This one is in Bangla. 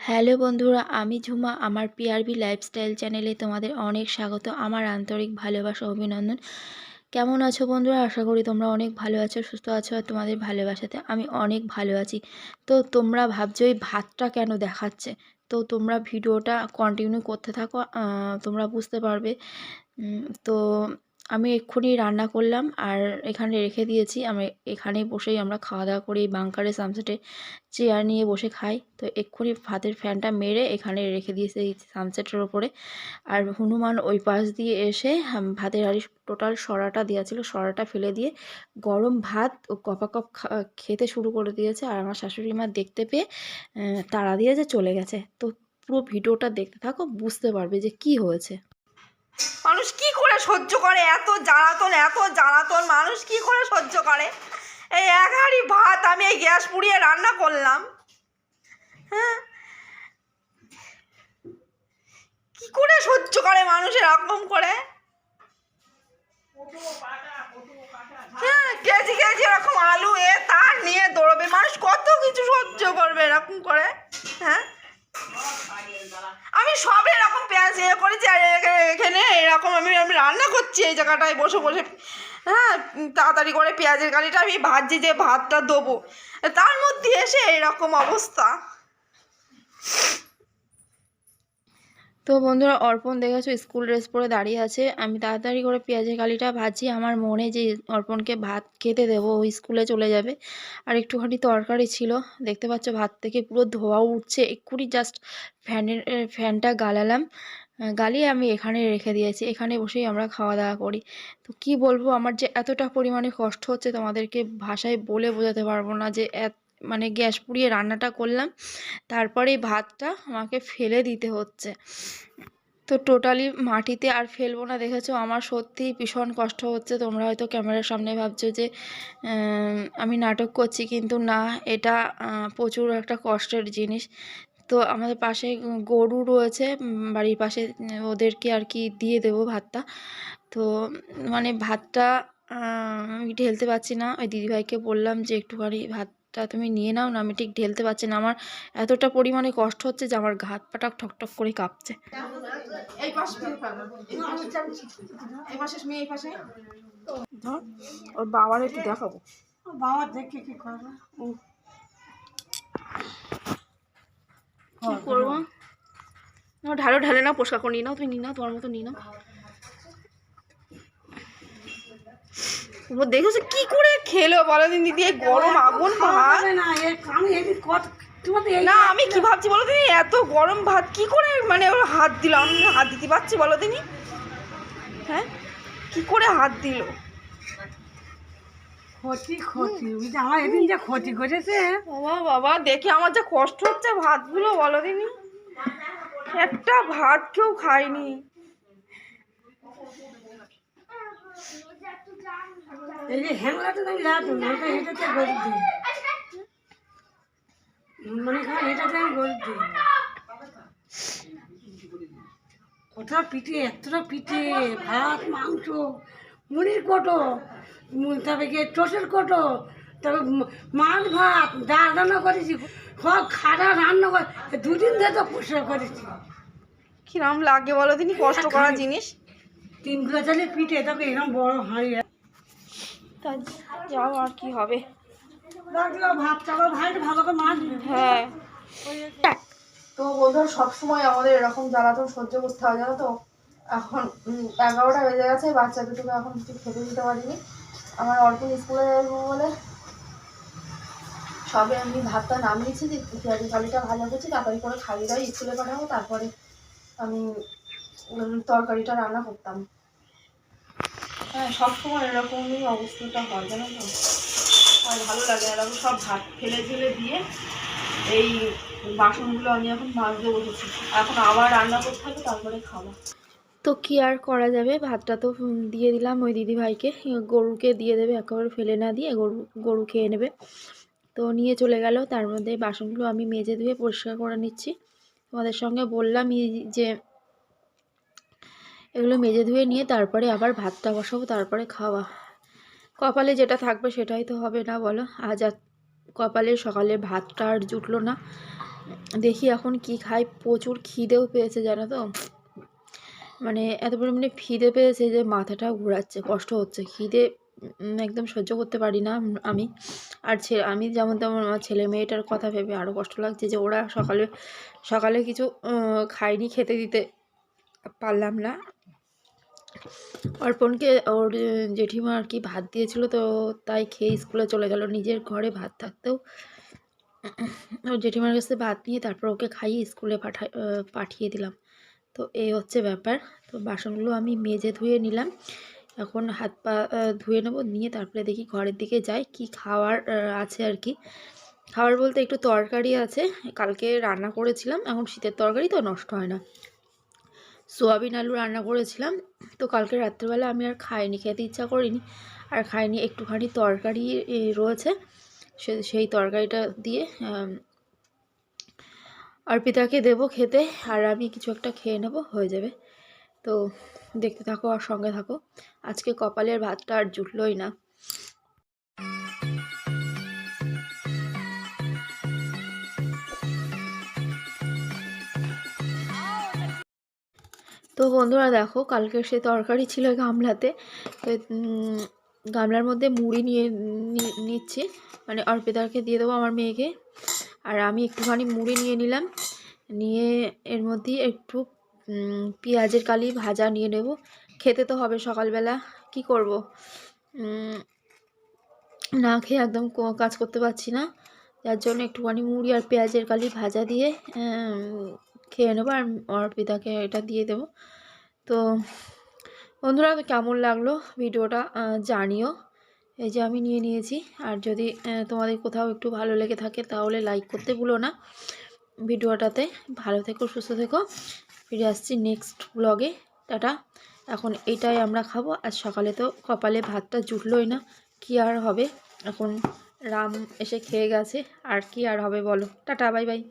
হ্যালো বন্ধুরা, আমি ঝুমা। আমার পিআরবি লাইফস্টাইল চ্যানেলে তোমাদের অনেক স্বাগত। আমার আন্তরিক ভালোবাসা, অভিনন্দন। কেমন আছো বন্ধুরা? আশা করি তোমরা অনেক ভালো আছো, সুস্থ আছো। আর তোমাদের ভালোবাসাতে আমি অনেক ভালো আছি। তো তোমরা ভাবছো এই ভাতটা কেন দেখাচ্ছে, তো তোমরা ভিডিওটা কন্টিনিউ করতে থাকো, তোমরা বুঝতে পারবে। তো আমি এক্ষুনি রান্না করলাম আর এখানে রেখে দিয়েছি। আমি এখানে বসেই আমরা খাওয়া দাওয়া করি, বাংকারে সানসেটে চেয়ার নিয়ে বসে খাই। তো এক্ষুনি ভাতের ফ্যানটা মেরে এখানে রেখে দিয়েছে এই সানসেটের ওপরে। আর হনুমান ওই পাশ দিয়ে এসে ভাতের হাঁড়ি টোটাল সরাটা দেওয়া ছিল, সরাটা ফেলে দিয়ে গরম ভাত ও কপা কপ খেতে শুরু করে দিয়েছে। আর আমার শাশুড়ি মা দেখতে পেয়ে তাড়া দিয়ে যে চলে গেছে। তো পুরো ভিডিওটা দেখতে থাকো, বুঝতে পারবে যে কি হয়েছে। মানুষ কি করে সহ্য করে এত জ্বালাতন, এত জ্বালাতন মানুষ কি করে সহ্য করে? এই এক হাঁড়ি ভাত আমি এই গ্যাস পুড়িয়ে রান্না করলাম। হ্যাঁ, কি করে সহ্য করে মানুষ এরকম করে? হ্যাঁ, কেজি কেজি এরকম আলু তার নিয়ে দৌড়বে। মানুষ কত কিছু সহ্য করবে এরকম করে? হ্যাঁ, আমি সব এরকম পেঁয়াজ করেছি আর এখানে এরকম আমি রান্না করছি এই জায়গাটায় বসে বসে। হ্যাঁ, তাড়াতাড়ি করে পেঁয়াজের গালিটা আমি ভাজি, যে ভাতটা দেবো, তার মধ্যে এসে এরকম অবস্থা। তো বন্ধুরা, অর্পণ দেখেছো স্কুল ড্রেস পরে দাঁড়িয়ে আছে। আমি তাড়াতাড়ি করে পেঁয়াজের কালিটা ভাজি, আমার মনে যে অর্পণকে ভাত খেতে দেবো, ওই স্কুলে চলে যাবে। আর একটুখানি তরকারি ছিল, দেখতে পাচ্ছ ভাত থেকে পুরো ধোয়া উঠছে। এক্ষুনি জাস্ট ফ্যানটা গালালাম, গালিয়ে আমি এখানে রেখে দিয়েছি। এখানে বসেই আমরা খাওয়া দাওয়া করি। তো কি বলবো, আমার যে এতটা পরিমাণে কষ্ট হচ্ছে তোমাদেরকে ভাষায় বলে বোঝাতে পারবো না। যে মানে গ্যাস পুড়িয়ে রান্নাটা করলাম, তারপরে এই ভাতটা আমাকে ফেলে দিতে হচ্ছে। তো টোটালি মাটিতে আর ফেলবো না, দেখেছো। আমার সত্যিই ভীষণ কষ্ট হচ্ছে। তোমরা হয়তো ক্যামেরার সামনে ভাবছো যে আমি নাটক করছি, কিন্তু না, এটা প্রচুর একটা কষ্টের জিনিস। তো আমাদের পাশে গরু রয়েছে, বাড়ির পাশে, ওদেরকে আর কি দিয়ে দেবো ভাতটা। তো মানে ভাতটা আমি ঢেলতে পারছি না। ওই দিদিভাইকে বললাম যে একটুখানি ভাতটা তুমি নিয়ে নাও না, আমি ঠিক ঢেলতে পারছি না। আমার এতটা পরিমাণে কষ্ট হচ্ছে যে আমার হাত পাটা ঠকঠক করে কাঁপছে। এই পাশে এই পাশে এই পাশে ধর, ওর বাবার একটু দেখাবো। বাবা দেখে কি করবে? কি করবো? ঢালো, ঢালে না, পোষা করে নিয়ে নাও, তুমি নিয়ে নাও, তোমার মতো নিয়ে নাও। ও দেখেছো কি করে খেলো বলো দিন দিদি, এই গরম আগুন ভাত। না, আমি কি ভাবছি বলো দিনি, এত গরম ভাত কি করে মানে ওর হাত দিল? আমি হাত দিতে পারছি বলো দিনি? হ্যাঁ, কি করে হাত দিল? আমার এদিন যা ক্ষতি করেছে। বাবা বাবা, দেখে আমার যা কষ্ট হচ্ছে ভাতগুলো বলো দিনি। একটা ভাত কেউ খায়নি। এই যে হ্যাংলাটা আমি রাখুন, ওটা এটাতে গরু দিই, মনে করেন এটাতে আমি গরু দিই। কতটা পিঠে, এতটা পিঠে, ভাত, মাংস, মুড়ির কোটো, তারপরে গিয়ে টোটের কোটো, তারপরে মাছ ভাত, ডাল রান্না করেছি, সব খাটা রান্না করে 2 দিন ধরে তো পরিষ্কার করেছি। কিরম লাগে বলো দিনি, কষ্ট করা জিনিস। 3 কিলো চালের পিঠে, তবে এরকম বড় হাঁড়ি। তা যাও, আর কি হবে। ভাত চাপা ভাই ভালো করে মাছ। হ্যাঁ, তো বন্ধুরা সবসময় আমাদের এরকম জ্বালাতন সহ্য করতে হয়, জানো তো। এখন 11টা বেজে গেছে, বাচ্চা দুটোকে এখন কিছু খেতে দিতে পারিনি। আমার অল্প স্কুলে যাবো বলে সবে আমি ভাতটা নামিয়েছি, যে পেঁয়াজি কালিটা ভাজা করছি, তাড়াতাড়ি করে খাইয়ে দাওয়া স্কুলে পাঠাবো, তারপরে আমি তরকারিটা রান্না করতাম। হ্যাঁ, সবসময় এরকমই অবস্থাটা হয়, জানো তো। আর ভালো লাগে এরকম সব ভাত ফেলে ফেলে দিয়ে এই বাসনগুলো আমি এখন মাজতে বসেছি। এখন আবার রান্না করতে হবে, তারপরে খাবো। তো কি আর করা যাবে, ভাতটা তো দিয়ে দিলাম ওই দিদিভাইকে। গরুকে দিয়ে দেবে, একেবারে ফেলে না দিয়ে গরু খেয়ে নেবে। তো নিয়ে চলে গেল। তার মধ্যে বাসনগুলো আমি মেজে ধুয়ে পরিষ্কার করে নিচ্ছি। তোমাদের সঙ্গে বললামই যে এগুলো মেজে ধুয়ে নিয়ে তারপরে আবার ভাতটা বসাবো, তারপরে খাওয়া। কপালে যেটা থাকবে সেটাই তো হবে, না বলো। আজ আর কপালে সকালে ভাতটা আর জুটলো না। দেখি এখন কি খাই। প্রচুর খিদেও পেয়েছে জানো তো, মানে এত পরিমাণে খিদে পেয়েছে যে মাথাটা ঘোরাচ্ছে, কষ্ট হচ্ছে। খিদে একদম সহ্য করতে পারি না আমি। আর আমি যেমন তেমন আমার ছেলে মেয়েটার কথা ভেবে আরও কষ্ট লাগছে যে ওরা সকালে সকালে কিছু খায়নি, খেতে দিতে পারলাম না। অর্পণকে ওর জেঠিমা আর কি ভাত দিয়েছিল, তো তাই খেয়ে স্কুলে চলে গেল। নিজের ঘরে ভাত থাকতেও ওর জেঠিমার কাছে ভাত নিয়ে তারপর ওকে খাইয়ে স্কুলে পাঠিয়ে দিলাম। তো এই হচ্ছে ব্যাপার। তো বাসনগুলো আমি মেজে ধুয়ে নিলাম, এখন হাত পা ধুয়ে নেবো, নিয়ে তারপরে দেখি ঘরের দিকে যাই কি খাওয়ার আছে আর কি। খাবার বলতে একটু তরকারি আছে, কালকে রান্না করেছিলাম, এখন শীতের তরকারি তো নষ্ট হয় না। সোয়াবিন আলু রান্না করেছিলাম, তো কালকে রাত্রেবেলা আমি আর খাইনি, খেতে ইচ্ছা করিনি আর খাইনি। একটুখানি তরকারি রয়েছে, সেই তরকারিটা দিয়ে অর্পিতাকে দেবো খেতে, আর আমি কিছু একটা খেয়ে নেবো, হয়ে যাবে। তো দেখতে থাকো আর সঙ্গে থাকো। আজকে কপালের ভাতটা আর জুটলোই না। তো বন্ধুরা দেখো, কালকে সে তরকারি ছিল গামলাতে, তো গামলার মধ্যে মুড়ি নিচ্ছি, মানে অর্পিতাকে দিয়ে দেবো, আমার মেয়েকে। আর আমি একটুখানি মুড়ি নিয়ে নিলাম, নিয়ে এর মধ্যে একটু পেঁয়াজের কালি ভাজা নিয়ে নেব। খেতে তো হবে সকালবেলা, কি করব, না খেয়ে একদম কাজ করতে পারছি না, যার জন্য একটুখানি মুড়ি আর পেঁয়াজের কালি ভাজা দিয়ে খেয়ে নেবো, আর অর্পিতাকে এটা দিয়ে দেবো। তো বন্ধুরা, কেমন লাগলো ভিডিওটা জানিও। এই যে আমি নিয়ে নিয়েছি, আর যদি তোমাদের কোথাও একটু ভালো লেগে থাকে তাহলে লাইক করতে ভুলো না ভিডিওটাতে। ভালো থেকো, সুস্থ থেকো, ফিরে আসছি নেক্সট ব্লগে। টাটা। এখন এইটাই আমরা খাবো, আর সকালে তো কপালে ভাতটা জুটলোই না, কি আর হবে। এখন রাম এসে খেয়ে গেছে, আর কি আর হবে বলো। Tata, bye bye.